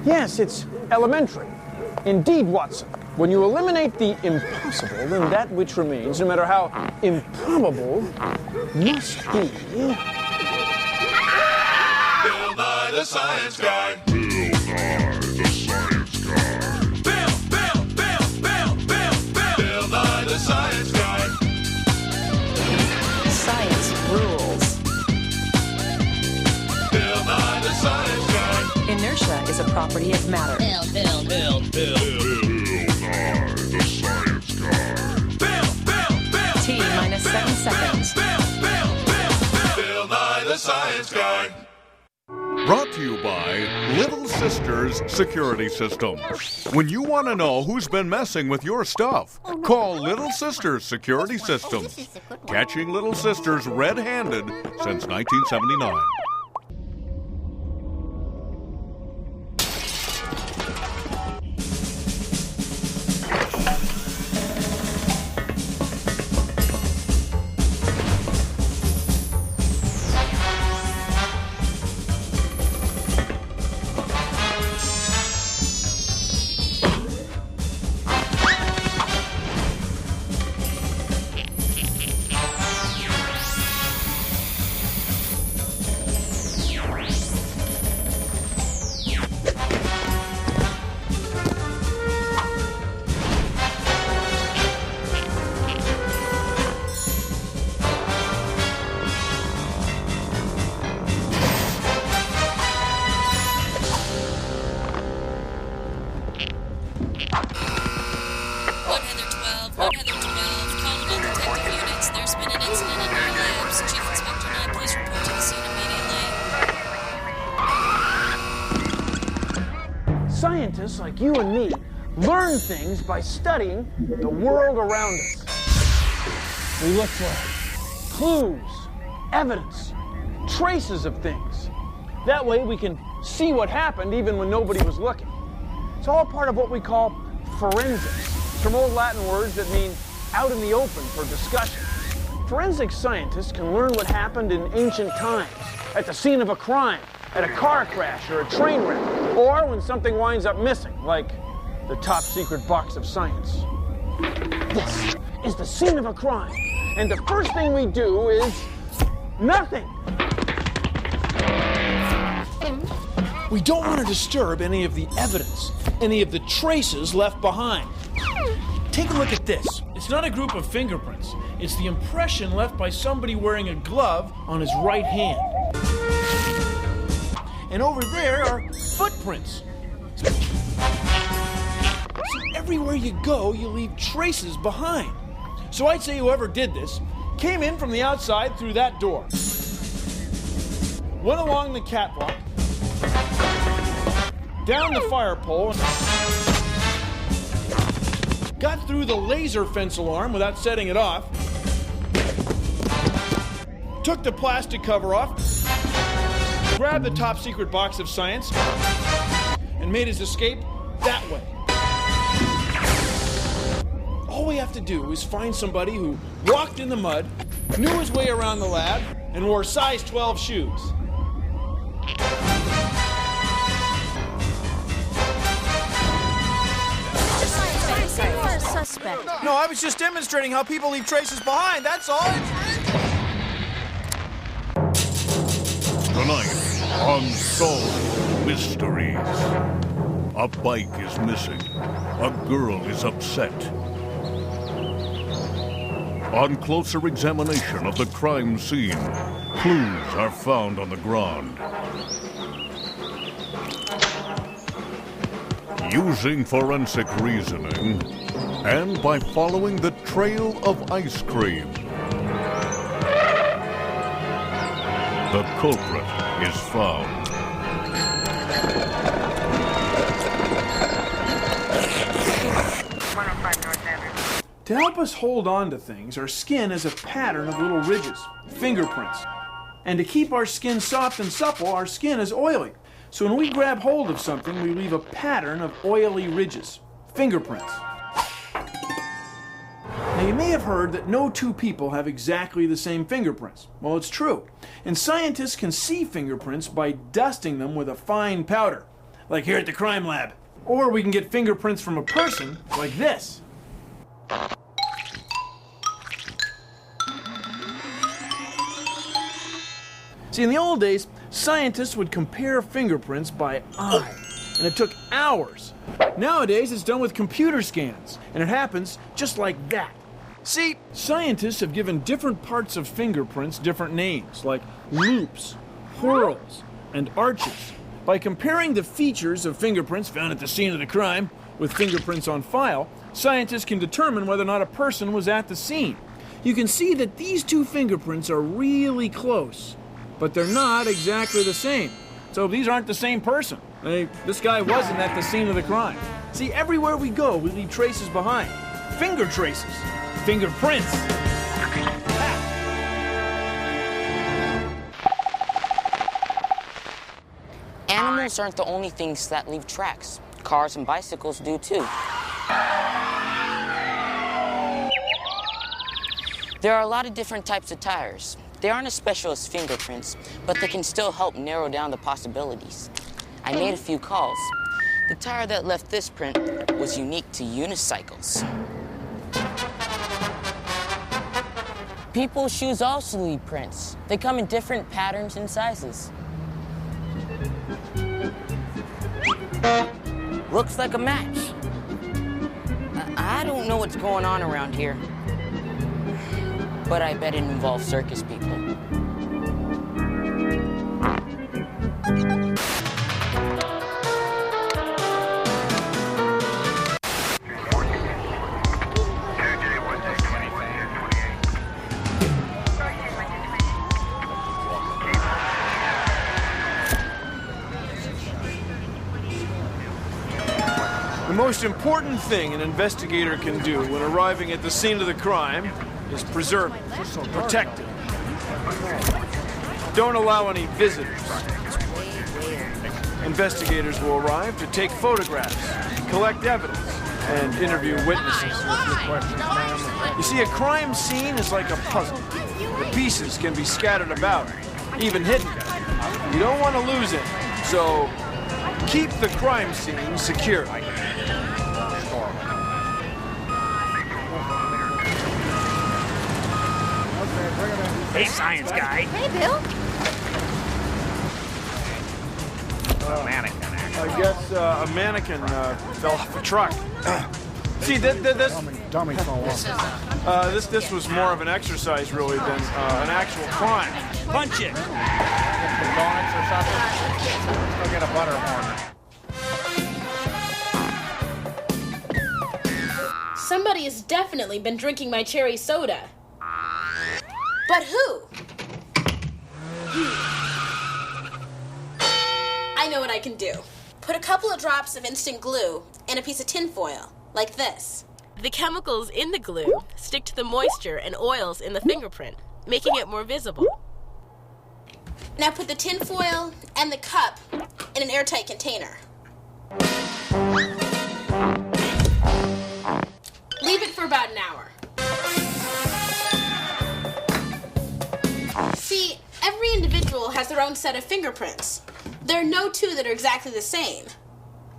Yes, it's elementary. Indeed, Watson. When you eliminate the impossible, then that which remains, no matter how improbable, must be... Bill Nye the Science Guy. Bill Nye the Science Guy. Bill Nye the Science Guy. Science rules. Bill Nye the Science Guy. Inertia is a property of matter. Bill Nye the Science Guy. Bill. T minus 7 seconds. Bill Nye the Science Guy. Brought to you by Little Sisters Security System. When you want to know who's been messing with your stuff, call Little Sisters Security System. Catching Little Sisters red-handed since 1979. Scientists like you and me learn things by studying the world around us. We look for clues, evidence, traces of things. That way we can see what happened even when nobody was looking. It's all part of what we call forensics, from old Latin words that mean out in the open for discussion. Forensic scientists can learn what happened in ancient times, at the scene of a crime, at a car crash or a train wreck, or when something winds up missing, like the top secret box of science. This is the scene of a crime, and the first thing we do is nothing. We don't want to disturb any of the evidence, any of the traces left behind. Take a look at this. It's not a group of fingerprints. It's the impression left by somebody wearing a glove on his right hand. And over there are footprints. So everywhere you go, you leave traces behind. So I'd say whoever did this came in from the outside through that door, went along the catwalk, down the fire pole, got through the laser fence alarm without setting it off, took the plastic cover off, grabbed the top secret box of science, and made his escape that way. All we have to do is find somebody who walked in the mud, knew his way around the lab, and wore size 12 shoes. Suspect. No, I was just demonstrating how people leave traces behind, that's all. Tonight, Unsolved Mysteries. A bike is missing. A girl is upset. On closer examination of the crime scene, clues are found on the ground. Using forensic reasoning, and by following the trail of ice cream, the culprit is found. To help us hold on to things, our skin is a pattern of little ridges, fingerprints. And to keep our skin soft and supple, our skin is oily. So when we grab hold of something, we leave a pattern of oily ridges, fingerprints. Now you may have heard that no two people have exactly the same fingerprints. Well, it's true. And scientists can see fingerprints by dusting them with a fine powder, like here at the crime lab. Or we can get fingerprints from a person, like this. See, in the old days, scientists would compare fingerprints by eye, and it took hours. Nowadays, it's done with computer scans, and it happens just like that. See, scientists have given different parts of fingerprints different names, like loops, whorls, and arches. By comparing the features of fingerprints found at the scene of the crime with fingerprints on file, scientists can determine whether or not a person was at the scene. You can see that these two fingerprints are really close, but they're not exactly the same. So these aren't the same person. This guy wasn't at the scene of the crime. See, everywhere we go, we leave traces behind. Finger traces. Fingerprints. Animals aren't the only things that leave tracks. Cars and bicycles do too. There are a lot of different types of tires. They aren't as special as fingerprints, but they can still help narrow down the possibilities. I made a few calls. The tire that left this print was unique to unicycles. People's shoes also leave prints. They come in different patterns and sizes. Looks like a match. I don't know what's going on around here, but I bet it involves circus people. The most important thing an investigator can do when arriving at the scene of the crime is preserve it, protect it. Don't allow any visitors. Investigators will arrive to take photographs, collect evidence, and interview witnesses. You see, a crime scene is like a puzzle. The pieces can be scattered about, even hidden. You don't want to lose it, so keep the crime scene secure. Hey, science guy. Hey, Bill. A mannequin, actually. I guess a mannequin fell off a truck. See, this was more of an exercise, really, than an actual crime. Punch it. Donuts or something? Let's go get a butter horn. Somebody has definitely been drinking my cherry soda. But who? I know what I can do. Put a couple of drops of instant glue in a piece of tin foil, like this. The chemicals in the glue stick to the moisture and oils in the fingerprint, making it more visible. Now put the tin foil and the cup in an airtight container. Leave it for about an hour. See, every individual has their own set of fingerprints. There are no two that are exactly the same.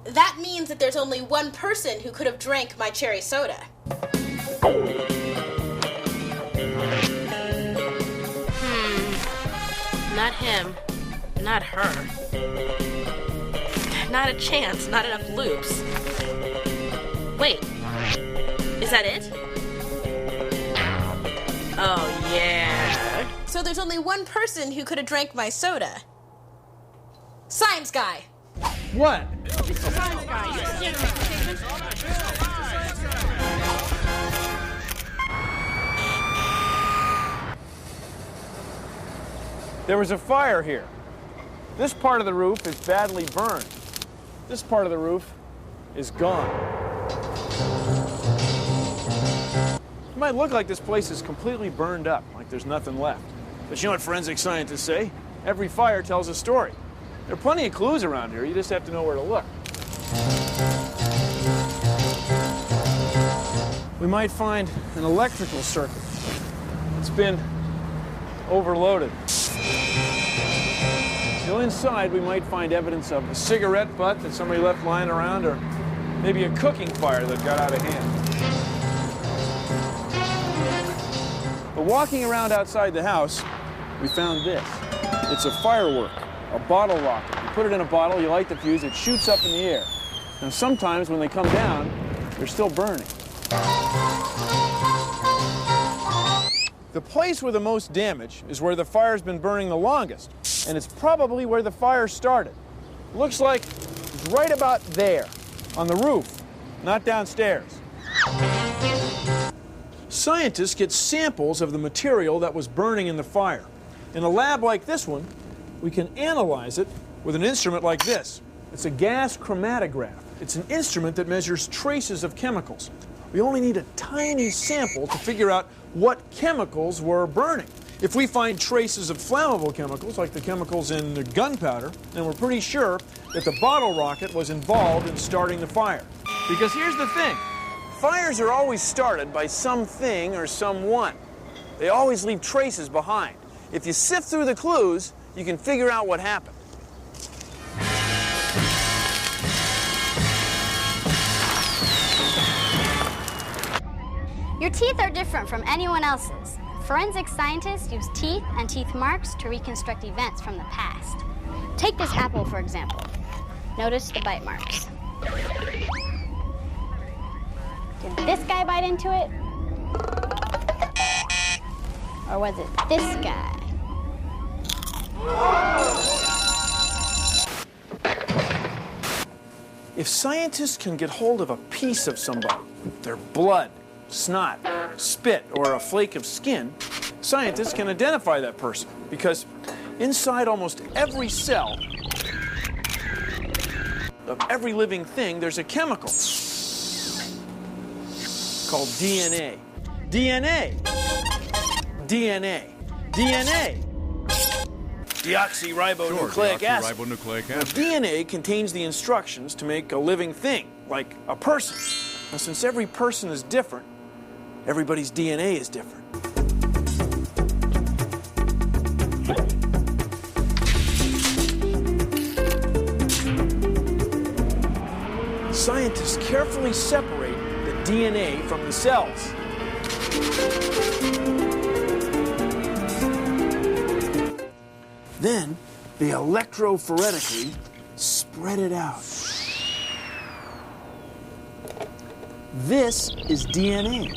That means that there's only one person who could have drank my cherry soda. Not him. Not her. Not a chance. Not enough loops. Wait. Is that it? Oh, yeah. So there's only one person who could have drank my soda. Science guy. What? Science guy. You just did There was a fire here. This part of the roof is badly burned. This part of the roof is gone. It might look like this place is completely burned up, like there's nothing left. But you know what forensic scientists say? Every fire tells a story. There are plenty of clues around here. You just have to know where to look. We might find an electrical circuit. It's been overloaded. You know, inside we might find evidence of a cigarette butt that somebody left lying around, or maybe a cooking fire that got out of hand. But walking around outside the house, we found this. It's a firework, a bottle rocket. You put it in a bottle, you light the fuse, it shoots up in the air. Now sometimes when they come down, they're still burning. The place with the most damage is where the fire's been burning the longest, and it's probably where the fire started. Looks like it's right about there, on the roof, not downstairs. Scientists get samples of the material that was burning in the fire. In a lab like this one, we can analyze it with an instrument like this. It's a gas chromatograph. It's an instrument that measures traces of chemicals. We only need a tiny sample to figure out what chemicals were burning. If we find traces of flammable chemicals, like the chemicals in the gunpowder, then we're pretty sure that the bottle rocket was involved in starting the fire. Because here's the thing. Fires are always started by something or someone. They always leave traces behind. If you sift through the clues, you can figure out what happened. Your teeth are different from anyone else's. Forensic scientists use teeth and teeth marks to reconstruct events from the past. Take this apple, for example. Notice the bite marks. Did this guy bite into it? Or was it this guy? If scientists can get hold of a piece of somebody, their blood, snot, spit, or a flake of skin, scientists can identify that person because inside almost every cell of every living thing, there's a chemical called DNA. DNA. DNA. DNA. Deoxyribonucleic acid. Deoxyribonucleic Now, acid. DNA contains the instructions to make a living thing, like a person. Now, since every person is different, everybody's DNA is different. Scientists carefully separate the DNA from the cells. Then they electrophoretically spread it out. This is DNA.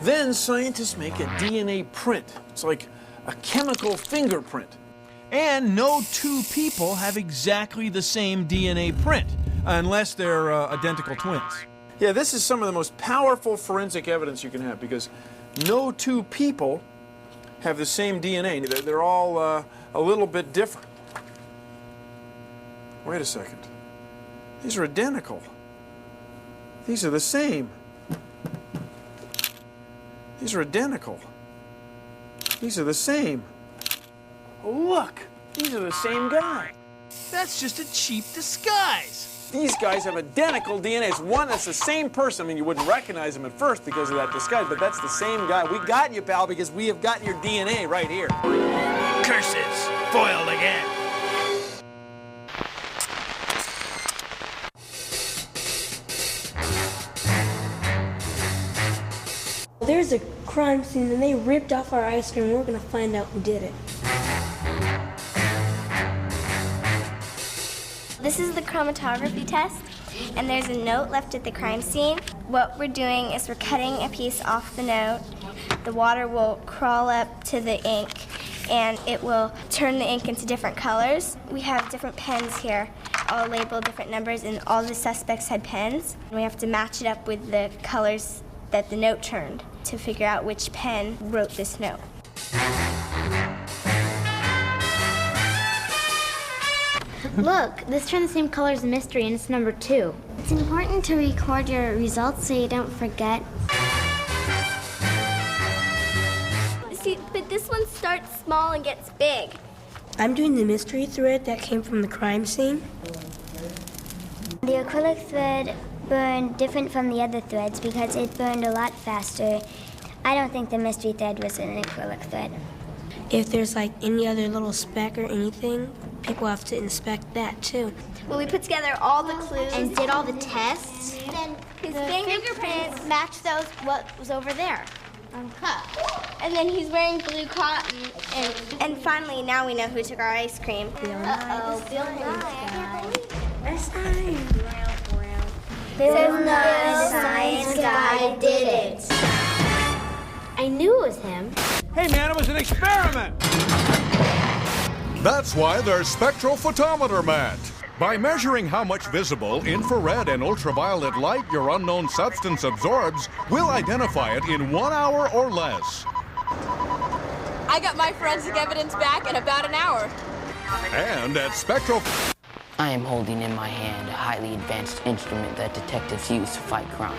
Then scientists make a DNA print. It's like a chemical fingerprint. And no two people have exactly the same DNA print, unless they're identical twins. Yeah, this is some of the most powerful forensic evidence you can have because no two people have the same DNA. They're all a little bit different. Wait a second. These are identical. These are the same. These are identical. These are the same. Oh, look, these are the same guy. That's just a cheap disguise. These guys have identical DNA. It's one that's the same person. I mean, you wouldn't recognize him at first because of that disguise, but that's the same guy. We got you, pal, because we have got your DNA right here. Curses! Foiled again. There's a crime scene and they ripped off our ice cream and we're gonna find out who did it. This is the chromatography test, and there's a note left at the crime scene. What we're doing is we're cutting a piece off the note. The water will crawl up to the ink, and it will turn the ink into different colors. We have different pens here, all labeled different numbers, and all the suspects had pens. We have to match it up with the colors that the note turned to figure out which pen wrote this note. Look, this turned the same color as the mystery, and it's number 2. It's important to record your results so you don't forget. See, but this one starts small and gets big. I'm doing the mystery thread that came from the crime scene. The acrylic thread burned different from the other threads because it burned a lot faster. I don't think the mystery thread was an acrylic thread. if there's like any other little speck or anything, people have to inspect that too. Well, we put together all the clues And did all the tests. then his fingerprints matched those what was over there on the cup. And then he's wearing blue cotton. And finally, now we know who took our ice cream. Uh-oh, Bill Nye. That's time. Bill Nye, the science guy, did it. I knew it was him. Hey, man, it was an experiment. That's why there's Spectrophotometer, Matt. By measuring how much visible, infrared, and ultraviolet light your unknown substance absorbs, we'll identify it in 1 hour or less. I got my forensic evidence back in about an hour. And at Spectro... I am holding in my hand a highly advanced instrument that detectives use to fight crime.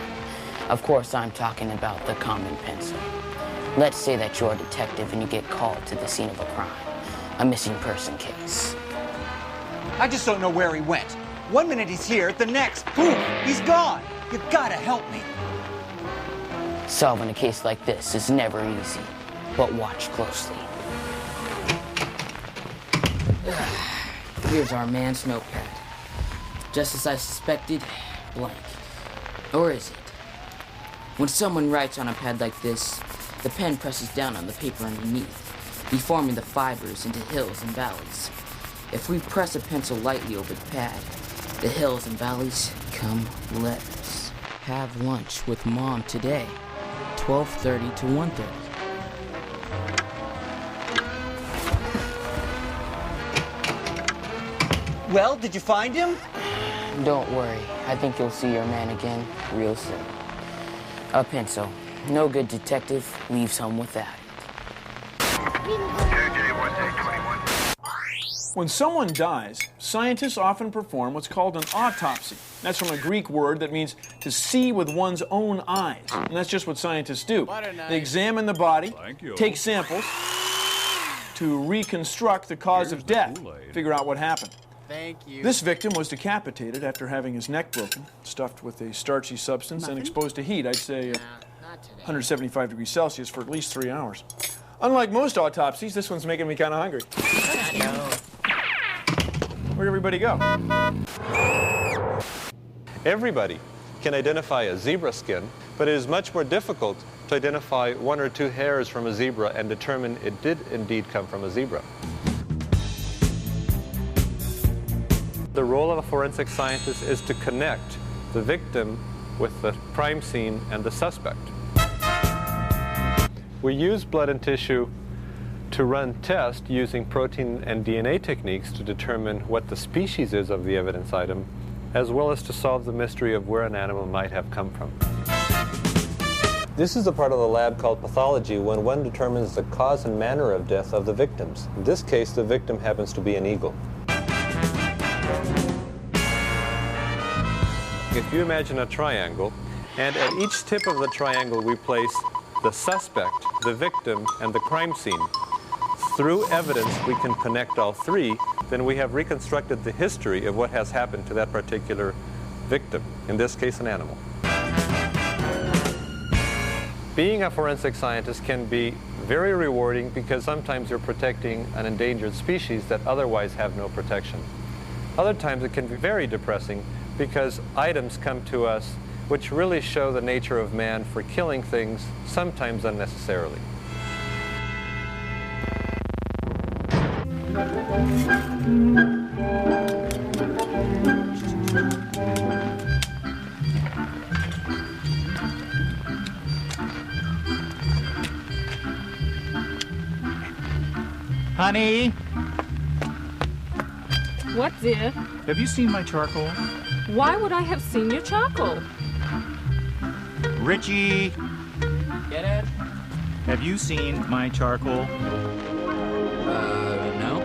Of course, I'm talking about the common pencil. Let's say that you're a detective and you get called to the scene of a crime, a missing person case. I just don't know where he went. 1 minute he's here, the next, boom, he's gone. You gotta help me. Solving a case like this is never easy, but watch closely. Here's our man's notepad. Just as I suspected, blank. Or is it? When someone writes on a pad like this, the pen presses down on the paper underneath, deforming the fibers into hills and valleys. If we press a pencil lightly over the pad, the hills and valleys become letters. Have lunch with Mom today, 12:30 to 1:30. Well, did you find him? Don't worry, I think you'll see your man again real soon. A pencil. No good detective leaves home without it. When someone dies, scientists often perform what's called an autopsy. That's from a Greek word that means to see with one's own eyes. And that's just what scientists do. They examine the body, take samples to reconstruct the cause of death, figure out what happened. Thank you. This victim was decapitated after having his neck broken, stuffed with a starchy substance, and exposed to heat, I'd say 175 degrees Celsius for at least 3 hours. Unlike most autopsies, this one's making me kind of hungry. Where'd everybody go? Everybody can identify a zebra skin, but it is much more difficult to identify 1 or 2 hairs from a zebra and determine it did indeed come from a zebra. The role of a forensic scientist is to connect the victim with the crime scene and the suspect. We use blood and tissue to run tests using protein and DNA techniques to determine what the species is of the evidence item, as well as to solve the mystery of where an animal might have come from. This is the part of the lab called pathology, when one determines the cause and manner of death of the victims. In this case, the victim happens to be an eagle. If you imagine a triangle, and at each tip of the triangle we place the suspect, the victim, and the crime scene. Through evidence, we can connect all three. Then we have reconstructed the history of what has happened to that particular victim, in this case, an animal. Being a forensic scientist can be very rewarding because sometimes you're protecting an endangered species that otherwise have no protection. Other times it can be very depressing because items come to us which really show the nature of man for killing things, sometimes unnecessarily. Honey? What, dear? Have you seen my charcoal? Why would I have seen your charcoal? Richie! Get it? Have you seen my charcoal? No.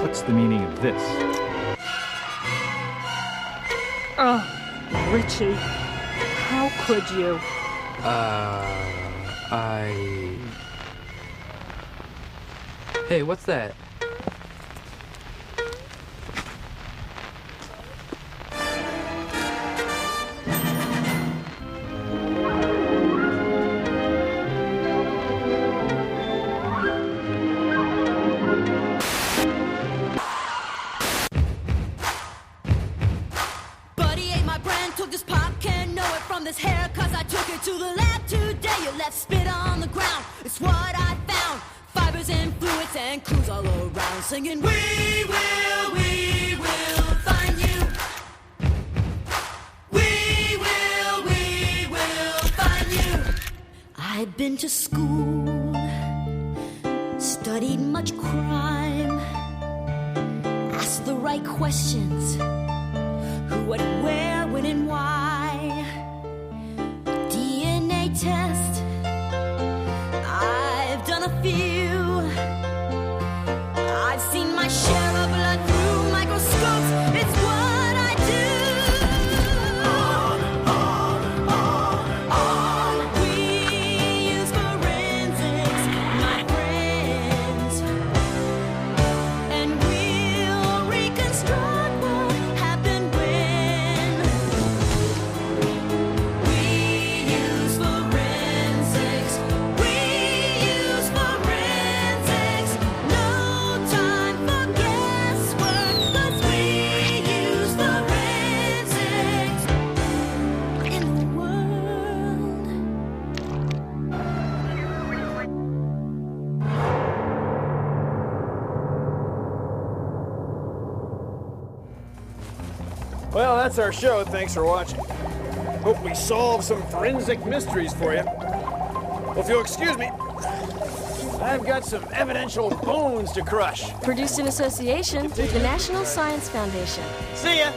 What's the meaning of this? Oh, Richie, how could you? Hey, what's that? brand took this pop, can't know it from this hair, cause I took it to the lab today. You left spit on the ground, it's what I found. Fibers and fluids and clues all around, singing, we will find you. We will find you. I've been to school, studied much crime, asked the right questions, who, what, where, when, and why. DNA test, I've done a few. I've seen my share of blood through microscopes. It's what I do. We use forensics, my friends, and we'll reconstruct what happened when. We use forensics. We use forensics. No time for guesswork, 'cause we use forensics in the world. Well, that's our show. Thanks for watching. Hope we solved some forensic mysteries for you. Well, if you'll excuse me, I've got some evidential bones to crush. Produced in association with the National Science Foundation. See ya!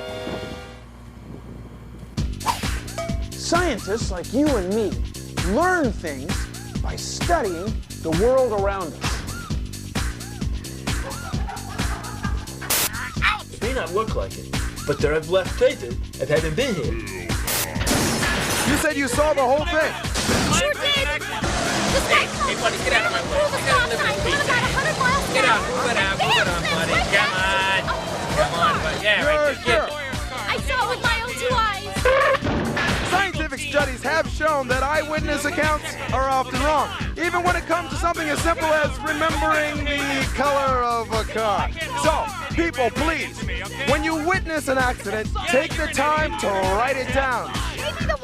Scientists like you and me learn things by studying the world around us. It may not look like it, but there have left traces of having been here. You said you saw the whole thing. Sure did. Hey, buddy, get out of my way. I gotta live in this beach. Get out, move it out, buddy. Come on, buddy. Yeah, right there. I saw it with my own 2 eyes. Scientific studies have shown that eyewitness accounts are often wrong, even when it comes to something as simple as remembering the color of a car. So, people, please, when you witness an accident, take the time to write it down. Maybe the